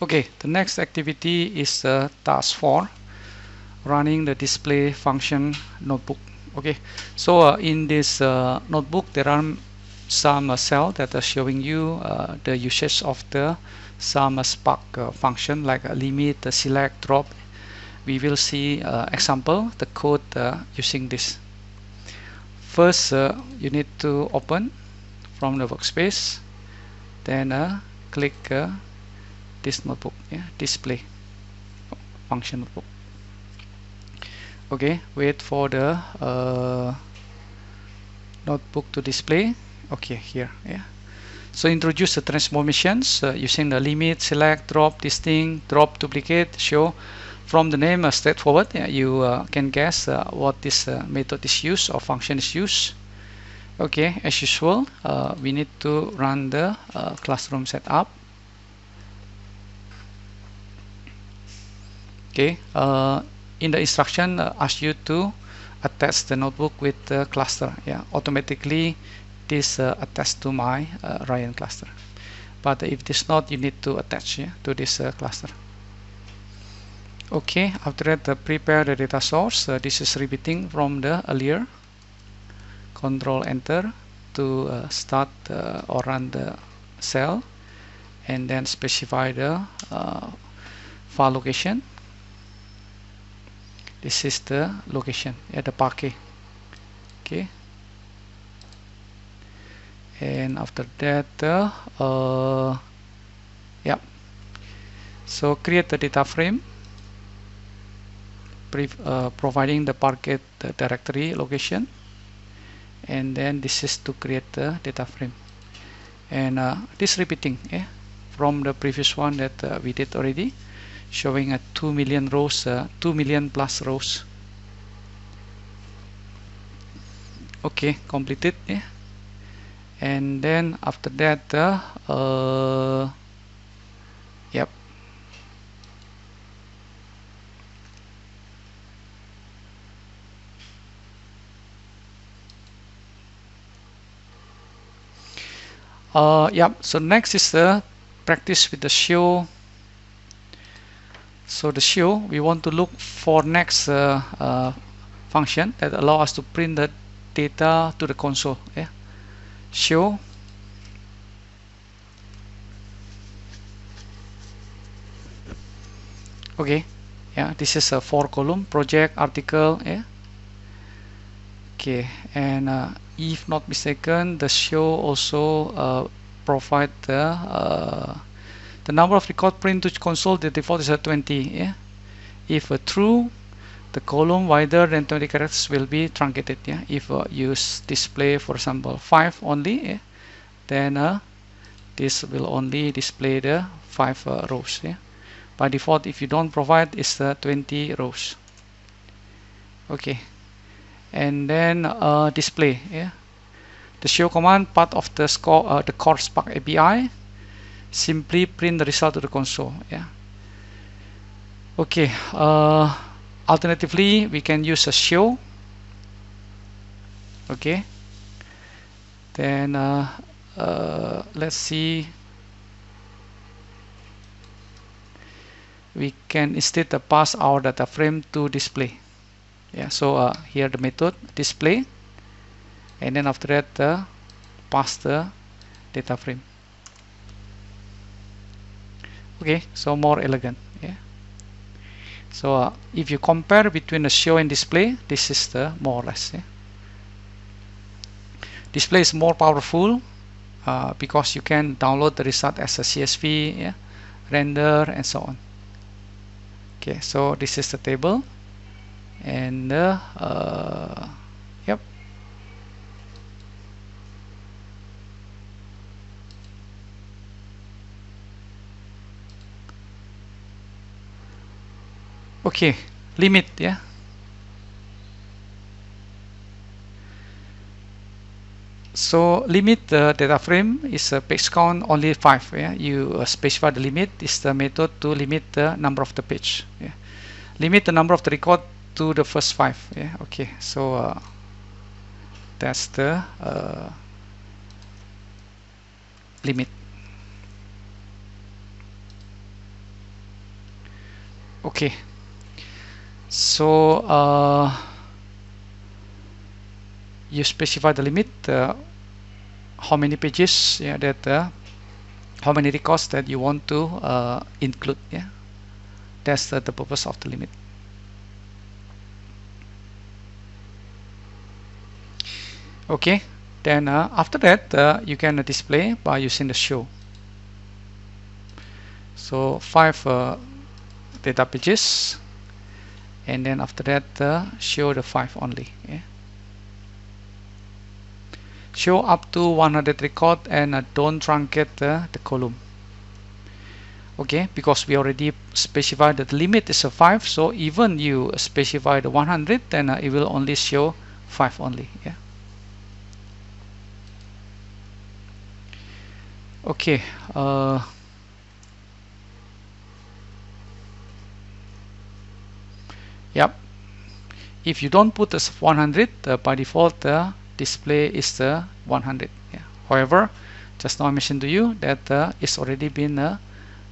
Okay, the next activity is task 4, running the display function notebook. Okay, so in this notebook there are some cells that are showing you the usage of the some Spark function like limit, select, drop. We will see example the code using this. First you need to open from the workspace, then click this notebook, display function notebook. Okay, wait for the notebook to display. Okay, here, so introduce the transformations using the limit, select, drop, distinct, drop, duplicate, show. From the name straightforward, you can guess what this method is used or function is used. Okay, as usual, we need to run the classroom setup. Okay, in the instruction ask you to attach the notebook with the cluster. Automatically this attached to my Ryan cluster. But if it is not, you need to attach to this cluster. Okay, after that prepare the data source. This is repeating from the earlier. Control Enter to start or run the cell, and then specify the file location. This is the location at the parquet. Okay, and after that so create the data frame, providing the parquet directory location, and then this is to create the data frame, and this repeating from the previous one that we did already, showing 2 million rows, 2 million plus rows. Okay, completed. And then after that so next is the practice with the show. So the show, we want to look for next function that allow us to print the data to the console. Show. Okay, this is a 4-column project article. Okay, and if not mistaken, the show also provide the number of record print to console. The default is 20. If true, the column wider than 20 characters will be truncated. If use display, for example, 5 only, then this will only display the 5 rows. By default, if you don't provide, it's 20 rows. Okay, and then display. The show command, part of the core Spark API. Simply print the result to the console. Okay, alternatively we can use a show. Okay, then let's see, we can instead pass our data frame to display. So here the method display, and then after that pass the data frame. Okay, so more elegant. So if you compare between the show and display, this is the more or less. Display is more powerful because you can download the result as a CSV, render, and so on. Okay, so this is the table, and okay, limit. So limit the data frame is a page count only 5. You specify the limit is the method to limit the number of the page. Limit the number of the record to the first 5. Okay, so that's the limit. Okay, so you specify the limit, how many pages, yeah, that how many records that you want to include. Yeah, that's the purpose of the limit. Okay, then after that you can display by using the show. So 5 data pages, and then after that show the 5 only. Yeah. Show up to 100 record, and don't truncate the column. Okay, because we already specified that the limit is a 5, so even you specify the 100, then it will only show 5 only. Yeah. Okay. Yep. If you don't put this 100, by default the display is the 100. Yeah. However, just now I mentioned to you that it's already been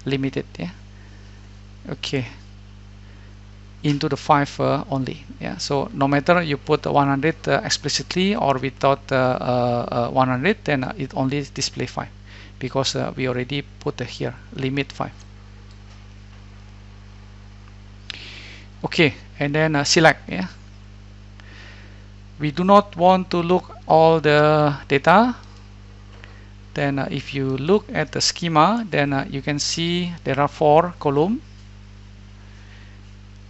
limited. Yeah. Okay. Into the 5 only. Yeah. So no matter you put 100 explicitly or without 100, then it only display 5, because we already put here limit 5. Okay, and then select. Yeah. We do not want to look all the data. Then if you look at the schema, then you can see there are 4 columns.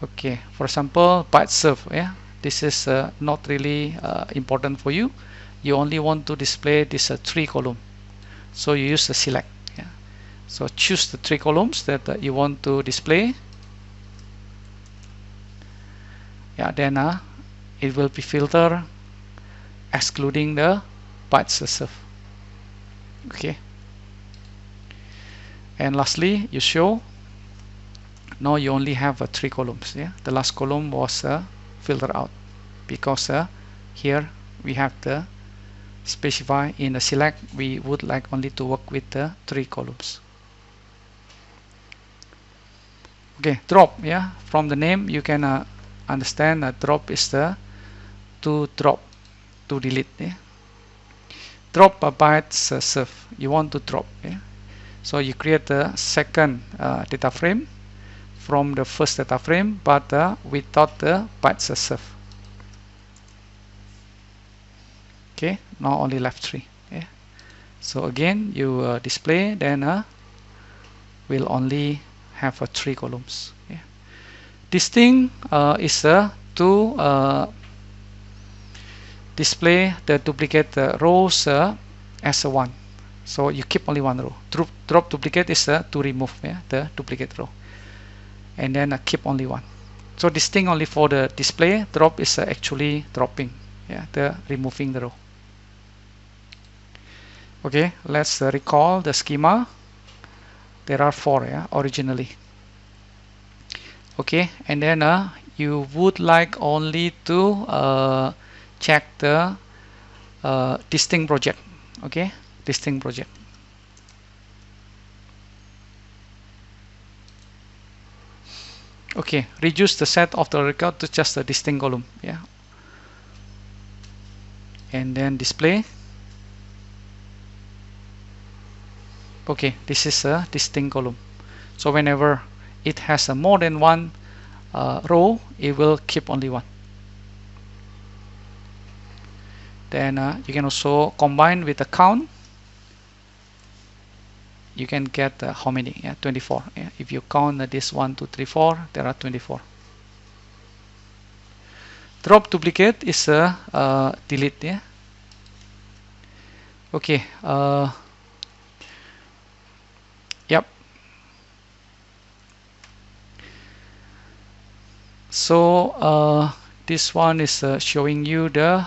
Okay, for example, byte serve. Yeah, this is not really important for you. You only want to display this 3 column, so you use the select. Yeah, so choose the 3 columns that you want to display. Yeah, then it will be filtered excluding the byte serve. Okay, and lastly you show. Now you only have 3 columns. Yeah, the last column was filtered out, because here we have to specify in the select we would like only to work with the 3 columns. Okay, drop. Yeah, from the name you can understand that drop is the to drop, to delete. Yeah? Drop a byte serve. You want to drop. Yeah? So you create the second data frame from the first data frame, but without the byte serve. Okay, now only left 3. Yeah? So again you display, then will only have 3 columns. Yeah? This thing is to display the duplicate rows as a 1. So you keep only 1 row. Drop duplicate is to remove, yeah, the duplicate row, and then keep only 1. So this thing only for the display. Drop is actually dropping, yeah, the removing the row. Okay, let's recall the schema. There are 4, yeah, originally. Okay, and then you would like only to check the distinct project. Okay, distinct project. Okay, reduce the set of the record to just a distinct column. Yeah, and then display. Okay, this is a distinct column. So whenever it has a more than 1 row, it will keep only 1. Then you can also combine with the count. You can get how many? Yeah, 24. Yeah, if you count this 1, 2, 3, 4, there are 24. Drop duplicate is a delete. Yeah. Okay. Yep. So this one is showing you the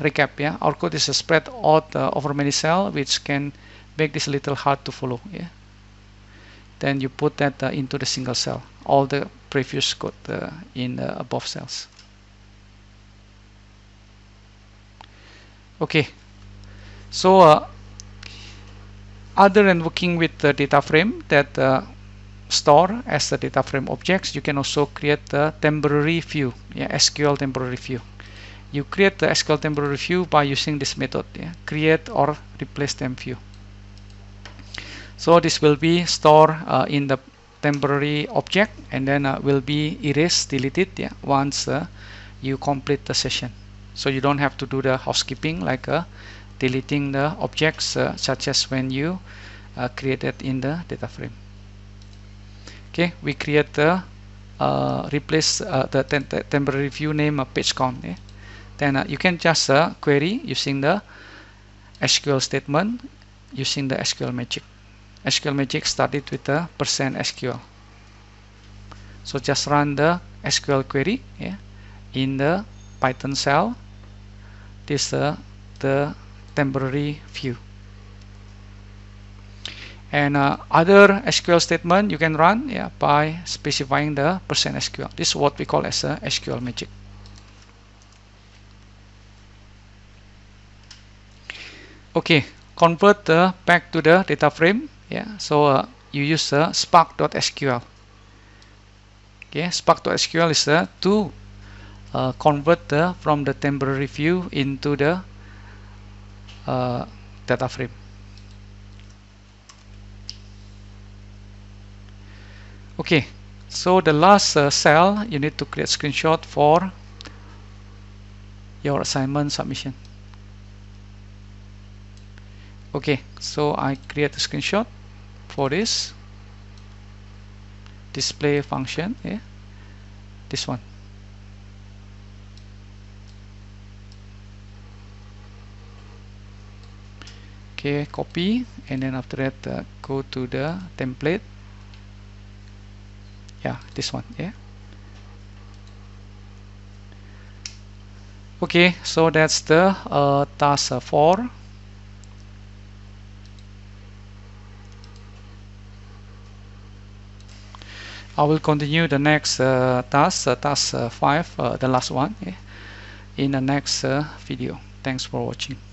recap. Yeah, our code is spread out over many cells, which can make this a little hard to follow. Yeah. Then you put that into the single cell, all the previous code in above cells. Okay. So other than working with the data frame, that store as the data frame objects, you can also create the temporary view, SQL temporary view. You create the SQL temporary view by using this method, create or replace temp view. So this will be stored in the temporary object, and then will be erased, deleted once you complete the session. So you don't have to do the housekeeping like deleting the objects such as when you created in the data frame. Okay, we create the replace the temporary view name page count. Then you can just query using the SQL statement using the SQL magic. SQL magic started with the %SQL. So just run the SQL query in the Python cell. This the temporary view. And other SQL statement you can run by specifying the %SQL. This is what we call as a SQL magic. Okay, convert back to the data frame. So you use spark.sql. Okay, spark.sql is to convert from the temporary view into the data frame. Okay, so the last cell you need to create screenshot for your assignment submission. Okay, so I create a screenshot for this display function, this one. Okay, copy, and then after that go to the template. This one. Okay, so that's the task 4. I will continue the next task 5, the last one, in the next video. Thanks for watching.